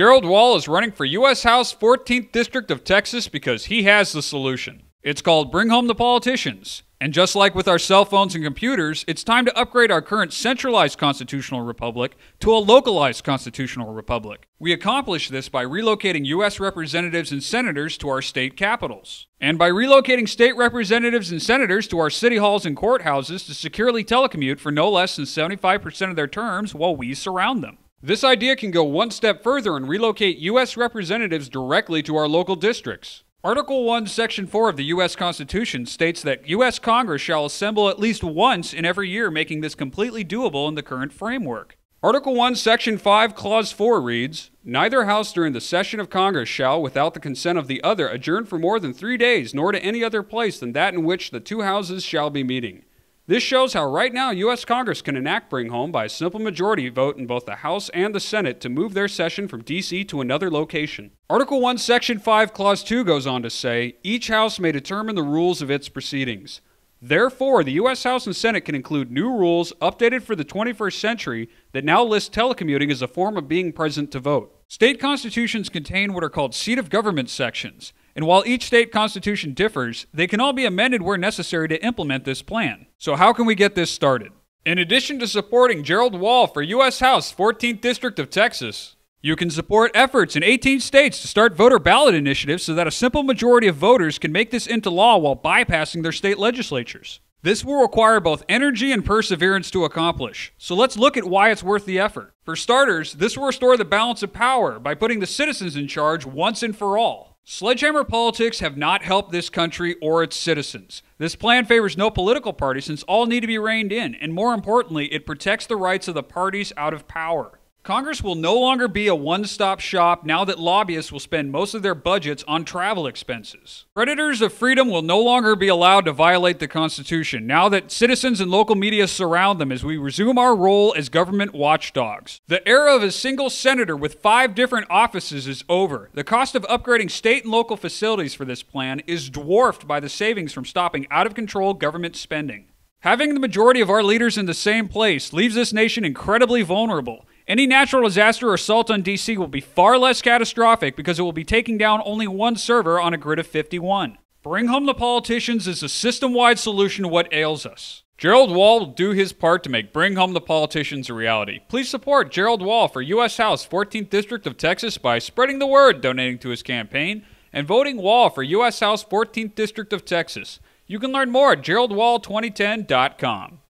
Gerald Wall is running for U.S. House 14th District of Texas because he has the solution. It's called Bring Home the Politicians. And just like with our cell phones and computers, it's time to upgrade our current centralized constitutional republic to a localized constitutional republic. We accomplish this by relocating U.S. representatives and senators to our state capitals, and by relocating state representatives and senators to our city halls and courthouses to securely telecommute for no less than 75% of their terms while we surround them. This idea can go one step further and relocate U.S. representatives directly to our local districts. Article 1, Section 4 of the U.S. Constitution states that U.S. Congress shall assemble at least once in every year, making this completely doable in the current framework. Article 1, Section 5, Clause 4 reads, "Neither House during the session of Congress shall, without the consent of the other, adjourn for more than 3 days, nor to any other place than that in which the two houses shall be meeting." This shows how right now U.S. Congress can enact Bring Home by a simple majority vote in both the House and the Senate to move their session from D.C. to another location. Article 1, Section 5, Clause 2 goes on to say, "Each House may determine the rules of its proceedings." Therefore, the U.S. House and Senate can include new rules updated for the 21st century that now list telecommuting as a form of being present to vote. State constitutions contain what are called seat of government sections, and while each state constitution differs, they can all be amended where necessary to implement this plan. So how can we get this started? In addition to supporting Gerald Wall for U.S. House 14th District of Texas, you can support efforts in 18 states to start voter ballot initiatives so that a simple majority of voters can make this into law while bypassing their state legislatures. This will require both energy and perseverance to accomplish, so let's look at why it's worth the effort. For starters, this will restore the balance of power by putting the citizens in charge once and for all. Sledgehammer politics have not helped this country or its citizens. This plan favors no political party since all need to be reined in, and more importantly, it protects the rights of the parties out of power. Congress will no longer be a one-stop shop now that lobbyists will spend most of their budgets on travel expenses. Predators of freedom will no longer be allowed to violate the Constitution now that citizens and local media surround them as we resume our role as government watchdogs. The era of a single senator with 5 different offices is over. The cost of upgrading state and local facilities for this plan is dwarfed by the savings from stopping out-of-control government spending. Having the majority of our leaders in the same place leaves this nation incredibly vulnerable. Any natural disaster or assault on D.C. will be far less catastrophic because it will be taking down only one server on a grid of 51. Bring Home the Politicians is a system-wide solution to what ails us. Gerald Wall will do his part to make Bring Home the Politicians a reality. Please support Gerald Wall for U.S. House 14th District of Texas by spreading the word, donating to his campaign, and voting Wall for U.S. House 14th District of Texas. You can learn more at GeraldWall2010.com.